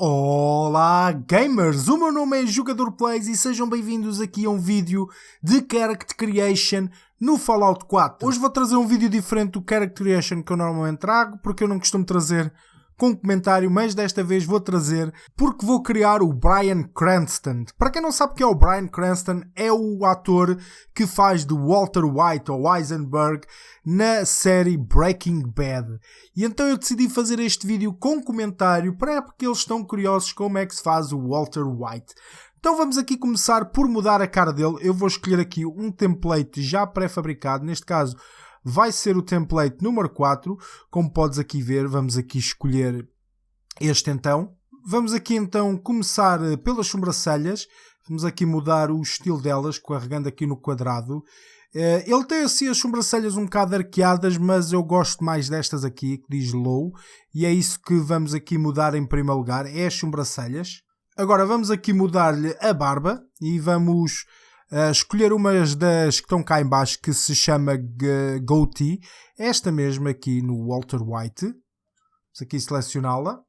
Olá gamers, o meu nome é Jogador Plays e sejam bem-vindos aqui a um vídeo de Character Creation no Fallout 4. Hoje vou trazer um vídeo diferente do Character Creation que eu normalmente trago, porque eu não costumo trazer com comentário, mas desta vez vou trazer porque vou criar o Bryan Cranston. Para quem não sabe o que é o Bryan Cranston, é o ator que faz de Walter White ou Heisenberg na série Breaking Bad. E então eu decidi fazer este vídeo com comentário porque eles estão curiosos como é que se faz o Walter White. Então vamos aqui começar por mudar a cara dele. Eu vou escolher aqui um template já pré-fabricado, neste caso vai ser o template número 4, como podes aqui ver. Vamos aqui escolher este então. Vamos aqui então começar pelas sobrancelhas. Vamos aqui mudar o estilo delas, carregando aqui no quadrado. Ele tem assim as sobrancelhas um bocado arqueadas, mas eu gosto mais destas aqui, que diz low. E é isso que vamos aqui mudar em primeiro lugar, é as sobrancelhas. Agora vamos aqui mudar-lhe a barba e vamos escolher umas das que estão cá em baixo, que se chama Goatee. Esta mesma aqui no Walter White. Vamos aqui selecioná-la.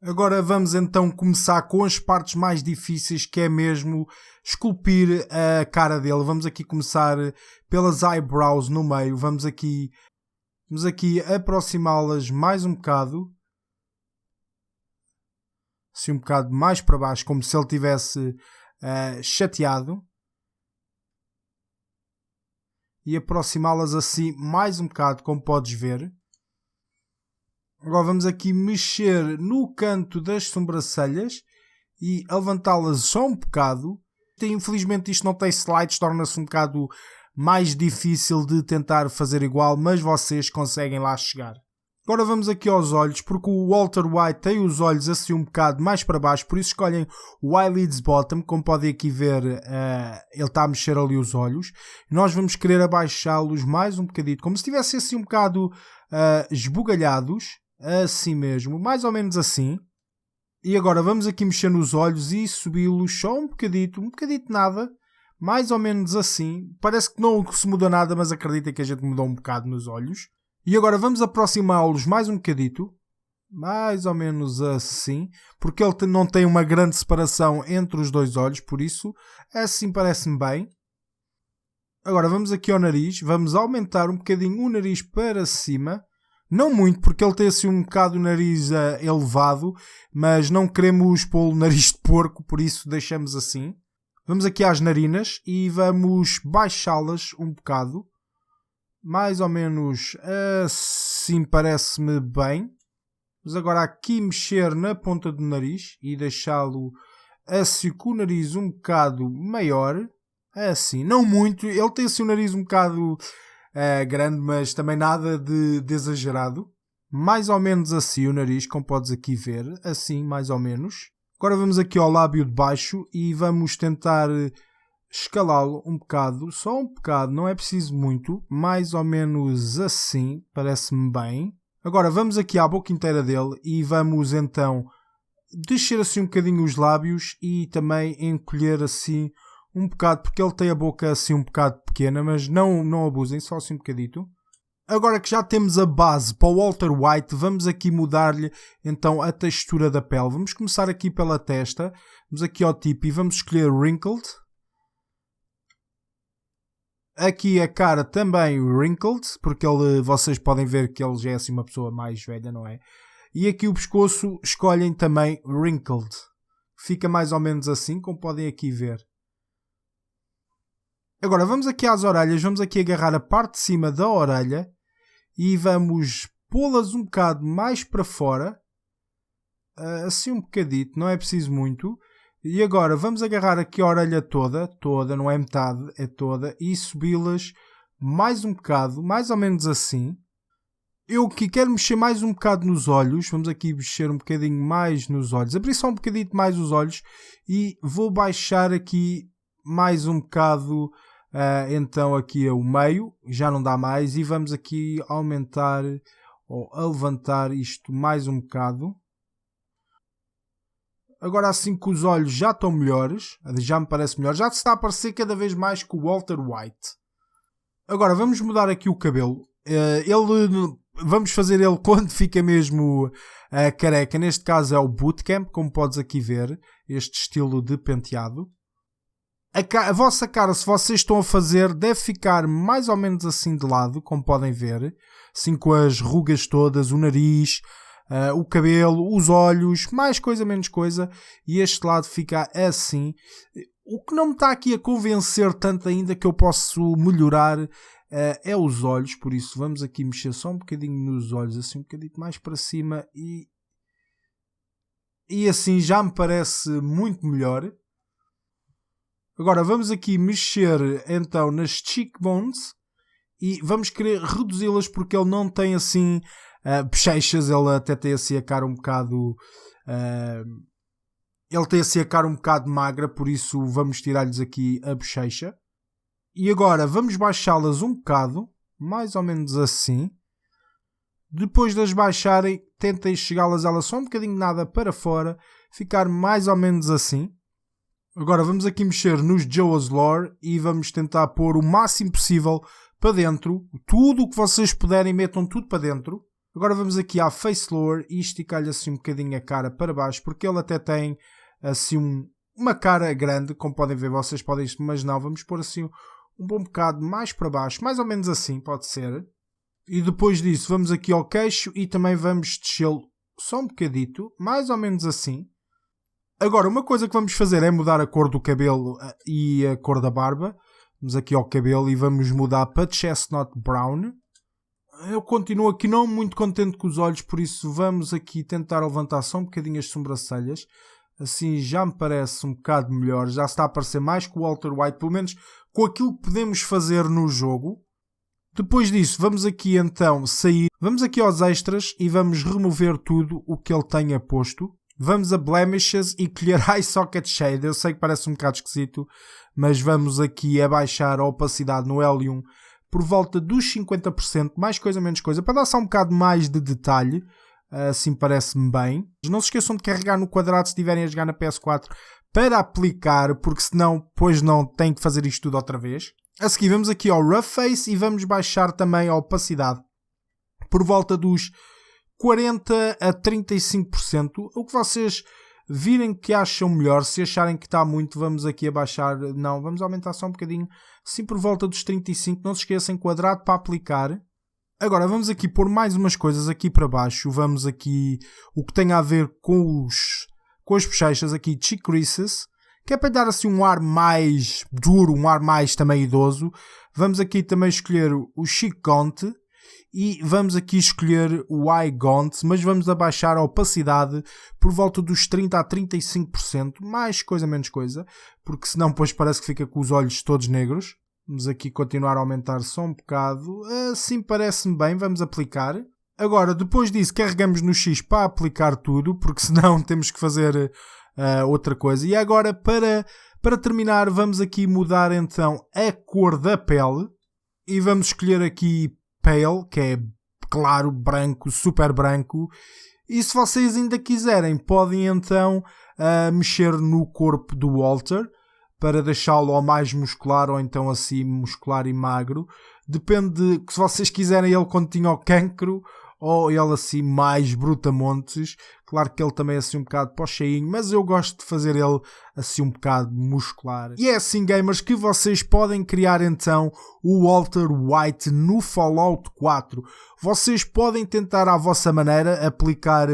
Agora vamos então começar com as partes mais difíceis, que é mesmo esculpir a cara dele. Vamos aqui começar pelas eyebrows no meio. Vamos aqui aproximá-las mais um bocado. Assim um bocado mais para baixo, como se ele tivesse chateado. E aproximá-las assim mais um bocado, como podes ver. Agora vamos aqui mexer no canto das sobrancelhas e levantá-las só um bocado. Infelizmente isto não tem slides, torna-se um bocado mais difícil de tentar fazer igual, mas vocês conseguem lá chegar. Agora vamos aqui aos olhos, porque o Walter White tem os olhos assim um bocado mais para baixo, por isso escolhem o Eyelids Bottom. Como podem aqui ver, ele está a mexer ali os olhos. Nós vamos querer abaixá-los mais um bocadinho, como se estivessem assim um bocado esbugalhados, assim mesmo, mais ou menos assim. E agora vamos aqui mexer nos olhos e subi-los só um bocadinho nada, mais ou menos assim. Parece que não se muda nada, mas acreditem que a gente mudou um bocado nos olhos. E agora vamos aproximá-los mais um bocadito, mais ou menos assim, porque ele não tem uma grande separação entre os dois olhos, por isso assim parece-me bem. Agora vamos aqui ao nariz, vamos aumentar um bocadinho o nariz para cima, não muito, porque ele tem assim um bocado o nariz elevado, mas não queremos pôr o nariz de porco, por isso deixamos assim. Vamos aqui às narinas e vamos baixá-las um bocado. Mais ou menos assim parece-me bem. Vamos agora aqui mexer na ponta do nariz e deixá-lo assim com o nariz um bocado maior. Assim, não muito. Ele tem assim o nariz um bocado grande, mas também nada de exagerado. Mais ou menos assim o nariz, como podes aqui ver. Assim, mais ou menos. Agora vamos aqui ao lábio de baixo e vamos tentar escalá-lo um bocado, só um bocado, não é preciso muito, mais ou menos assim, parece-me bem. Agora vamos aqui à boca inteira dele e vamos então descer assim um bocadinho os lábios e também encolher assim um bocado, porque ele tem a boca assim um bocado pequena, mas não abusem, só assim um bocadito. Agora que já temos a base para o Walter White, vamos aqui mudar-lhe então a textura da pele. Vamos começar aqui pela testa, vamos aqui ao tipo e vamos escolher Wrinkled. Aqui a cara também wrinkled, porque vocês podem ver que ele já é assim uma pessoa mais velha, não é? E aqui o pescoço escolhem também wrinkled. Fica mais ou menos assim, como podem aqui ver. Agora vamos aqui às orelhas, vamos aqui agarrar a parte de cima da orelha e vamos pô-las um bocado mais para fora. Assim um bocadito, não é preciso muito. E agora vamos agarrar aqui a orelha toda, não é metade, é toda, e subi-las mais um bocado, mais ou menos assim. Eu aqui quero mexer mais um bocado nos olhos, vamos aqui mexer um bocadinho mais nos olhos, abrir só um bocadinho mais os olhos e vou baixar aqui mais um bocado, então aqui o meio, já não dá mais, e vamos aqui aumentar ou levantar isto mais um bocado. Agora assim que os olhos já estão melhores, já me parece melhor, já se está a parecer cada vez mais com o Walter White. Agora vamos mudar aqui o cabelo. Ele vamos fazer ele quando fica mesmo careca. Neste caso é o bootcamp, como podes aqui ver, este estilo de penteado. A vossa cara, se vocês estão a fazer, deve ficar mais ou menos assim de lado, como podem ver, assim com as rugas todas, o nariz, o cabelo, os olhos, mais coisa, menos coisa, e este lado fica assim. O que não me está aqui a convencer tanto ainda, que eu posso melhorar, é os olhos, por isso vamos aqui mexer só um bocadinho nos olhos, assim um bocadinho mais para cima, e assim já me parece muito melhor. Agora vamos aqui mexer então nas cheekbones e vamos querer reduzi-las porque ele não tem assim bochechas, ele até tem assim a cara um bocado ele tem assim a cara um bocado magra, por isso vamos tirar-lhes aqui a bochecha. E agora vamos baixá-las um bocado, mais ou menos assim. Depois de as baixarem, tentem chegá-las elas só um bocadinho nada para fora, ficar mais ou menos assim. Agora vamos aqui mexer nos Jaws Lore e vamos tentar pôr o máximo possível para dentro. Tudo o que vocês puderem, metam tudo para dentro. Agora vamos aqui à Face Lore e esticar-lhe assim um bocadinho a cara para baixo, porque ele até tem assim uma cara grande, como podem ver, vocês podem imaginar. Vamos pôr assim um bom bocado mais para baixo, mais ou menos assim, pode ser. E depois disso vamos aqui ao queixo e também vamos descê-lo só um bocadito, mais ou menos assim. Agora, uma coisa que vamos fazer é mudar a cor do cabelo e a cor da barba. Vamos aqui ao cabelo e vamos mudar para Chestnut Brown. Eu continuo aqui não muito contente com os olhos, por isso vamos aqui tentar levantar só um bocadinho as sobrancelhas. Assim já me parece um bocado melhor. Já está a parecer mais com o Walter White, pelo menos com aquilo que podemos fazer no jogo. Depois disso, vamos aqui então sair. Vamos aqui aos extras e vamos remover tudo o que ele tenha posto. Vamos a Blemishes e colher Eye Socket Shade. Eu sei que parece um bocado esquisito, mas vamos aqui abaixar a opacidade no L1 por volta dos 50%, mais coisa menos coisa, para dar só um bocado mais de detalhe. Assim parece-me bem. Não se esqueçam de carregar no quadrado se estiverem a jogar na PS4 para aplicar, porque senão depois não tem que fazer isto tudo outra vez. A seguir vamos aqui ao Rough Face e vamos baixar também a opacidade por volta dos 40% a 35%, o que vocês virem que acham melhor. Se acharem que está muito, vamos aqui abaixar, não, vamos aumentar só um bocadinho, assim por volta dos 35%, não se esqueçam, quadrado para aplicar. Agora vamos aqui pôr mais umas coisas aqui para baixo, vamos aqui, o que tem a ver com as bochechas, aqui cheek creases, que é para dar assim um ar mais duro, um ar mais também idoso. Vamos aqui também escolher o cheek gaunt, e vamos aqui escolher o Eye Gaunt, mas vamos abaixar a opacidade por volta dos 30% a 35%, mais coisa menos coisa, porque senão depois parece que fica com os olhos todos negros. Vamos aqui continuar a aumentar só um bocado, assim parece-me bem, vamos aplicar. Agora, depois disso, carregamos no X para aplicar tudo, porque senão temos que fazer outra coisa. E agora, para terminar, vamos aqui mudar então a cor da pele, e vamos escolher aqui Pale, que é claro, branco, super branco. E se vocês ainda quiserem, podem então mexer no corpo do Walter para deixá-lo ao mais muscular, ou então assim muscular e magro. Depende de se vocês quiserem ele quando tinha o cancro, ou ele assim mais brutamontes. Claro que ele também é assim um bocado para o cheinho, mas eu gosto de fazer ele assim um bocado muscular. E é assim, gamers, que vocês podem criar então o Walter White no Fallout 4. Vocês podem tentar à vossa maneira aplicar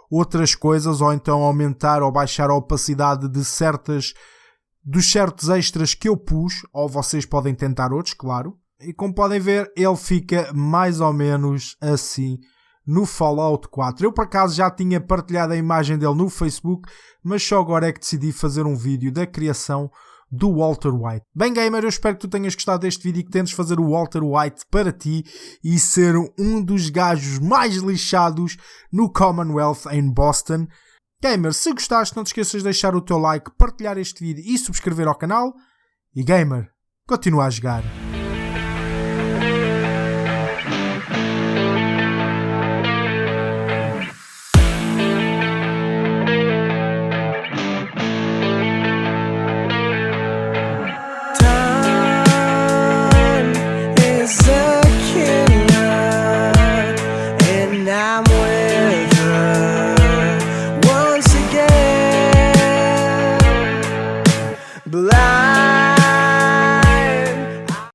outras coisas, ou então aumentar ou baixar a opacidade de dos certos extras que eu pus, ou vocês podem tentar outros, claro. E como podem ver, ele fica mais ou menos assim no Fallout 4. Eu por acaso já tinha partilhado a imagem dele no Facebook, mas só agora é que decidi fazer um vídeo da criação do Walter White. Bem, gamer, eu espero que tu tenhas gostado deste vídeo e que tentes fazer o Walter White para ti e ser um dos gajos mais lixados no Commonwealth em Boston. Gamer, se gostaste, não te esqueças de deixar o teu like, partilhar este vídeo e subscrever ao canal. E gamer, continua a jogar. blind.